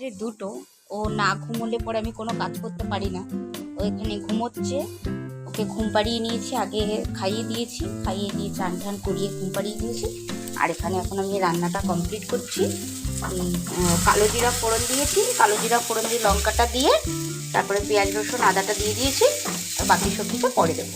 যে দুটো ও না ঘুমোলে পরে আমি কোনো কাজ করতে পারি না। ও এখানে ঘুমোচ্ছে, ওকে ঘুম পাড়িয়ে নিয়েছি, আগে খাইয়ে দিয়েছি, খাইয়ে দিয়ে চান টান করিয়ে ঘুম পাড়িয়ে দিয়েছি। আর এখানে এখন আমি রান্নাটা কমপ্লিট করছি। কালো জিরা ফোড়ন দিয়েছি, কালো জিরা ফোড়ন দিয়ে লঙ্কাটা দিয়ে তারপরে পেঁয়াজ রসুন আদাটা দিয়ে দিয়েছি, আর বাকি সবজিটা পরে দেবো।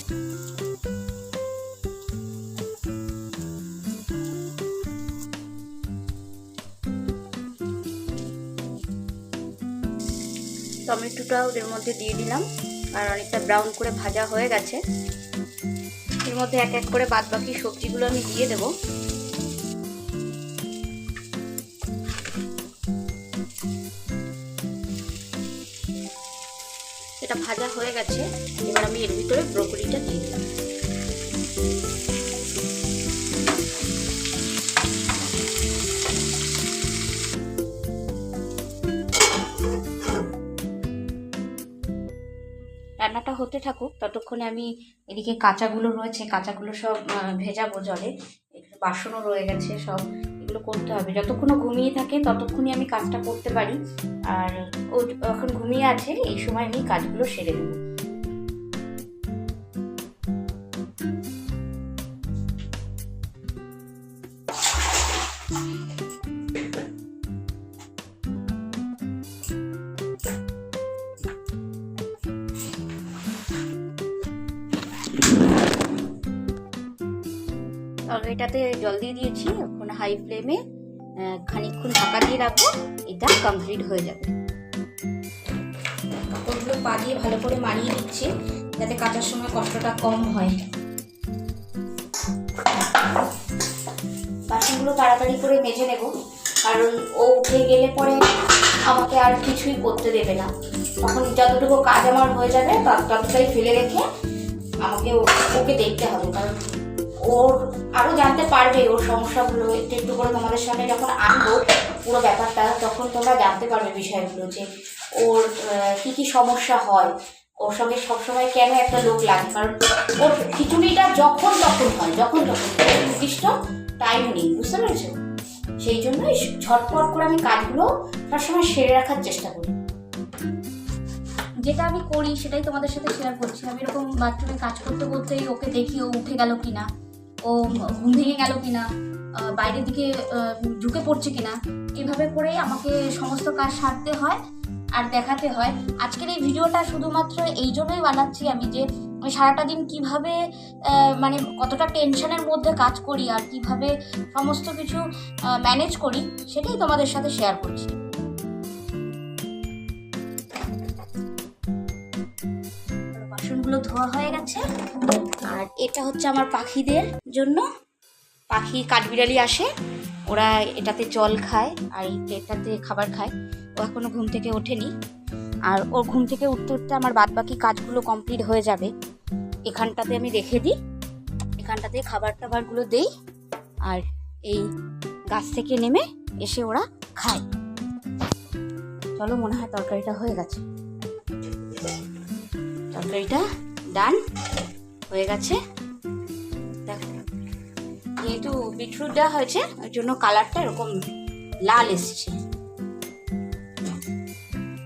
টমেটোটা ওদের মধ্যে দিয়ে দিলাম, আর অনেকটা ব্রাউন করে ভাজা হয়ে গেছে। এর মধ্যে এক এক করে বাদ বাকি সবজিগুলো আমি দিয়ে দেবো। এটা ভাজা হয়ে গেছে, এবার আমি এর ভিতরে ব্রোকলিটা দিয়ে দিলাম। রান্নাটা হতে থাকুক, ততক্ষণে আমি এদিকে কাঁচাগুলো রয়েছে, কাঁচাগুলো সব ভেজাবো জলে। একটু বাসনও রয়ে গেছে, সব এগুলো করতে হবে। যতক্ষণ ঘুমিয়ে থাকে ততক্ষণই আমি কাজটা করতে পারি, আর ও এখন ঘুমিয়ে আছে, এই সময় আমি কাজগুলো সেরে দেবো। তরকারিটাতে জল দিয়ে দিয়েছি, এখন হাই ফ্লেমে খানিকক্ষণ ঢাকা দিয়ে রাখবো, এটা কমপ্লিট হয়ে যাবে। কাপড়গুলো পা দিয়ে ভালো করে মারিয়ে দিচ্ছি, যাতে কাটার সময় কষ্টটা কম হয়। বাসনগুলো তাড়াতাড়ি করে মেজে নেব, কারণ ও উঠে গেলে পরে আমাকে আর কিছুই করতে দেবে না। তখন যতটুকু কাজ আমার হয়ে যাবে ততটাই ফেলে রেখে আমাকে ওকে দেখতে হবে, কারণ ওর আরও জানতে পারবে ওর সমস্যাগুলো। একটু একটু করে তোমাদের সামনে যখন আনবো পুরো ব্যাপারটা, তখন তোমরা জানতে পারবে বিষয়গুলো, যে ওর কী কী সমস্যা হয়, ওর সঙ্গে সবসময় কেন একটা লোক লাগে। কারণ ওর খিচুড়িটা যখন তখন হয়, যখন তখন নির্দিষ্ট টাইম নেই, বুঝতে পেরেছো? সেই জন্যই ঝটপট করে আমি কাজগুলো সবসময় সেরে রাখার চেষ্টা করি। যেটা আমি করি সেটাই তোমাদের সাথে শেয়ার করছি। আমি এরকম বাথরুমে কাজ করতে করতেই ওকে দেখি ও উঠে গেল কিনা, ও ঘুম ভেঙে গেল কিনা, বাইরের দিকে ঢুকে পড়ছে কিনা, এভাবে করেই আমাকে সমস্ত কাজ সারতে হয় আর দেখাতে হয়। আজকের এই ভিডিওটা শুধুমাত্র এই জন্যই বানাচ্ছি আমি, যে আমি সারাটা দিন কীভাবে মানে কতটা টেনশনের মধ্যে কাজ করি আর কিভাবে সমস্ত কিছু ম্যানেজ করি, সেটাই তোমাদের সাথে শেয়ার করছি। বাসনগুলো ধোয়া হয়ে গেছে, আর এটা হচ্ছে আমার পাখিদের জন্য। পাখি কাঠবিড়ালি আসে, ওরা এটাতে জল খায় আর এটাতে খাবার খায়। ও এখনো ঘুম থেকে ওঠেনি, আর ওর ঘুম থেকে উঠতে উঠতে আমার বাদ বাকি কাজগুলো কমপ্লিট হয়ে যাবে। এখানটাতে আমি রেখে দিই, এখানটাতে খাবার টাবারগুলো দেই, আর এই গাছ থেকে নেমে এসে ওরা খায়। চলো, মনে হয় তরকারিটা হয়ে গেছে। তরকারিটা ডান হয়ে গেছে। দেখো, যেহেতু বিটরুট দেওয়া হয়েছে ওই জন্য কালারটা এরকম লাল এসছে।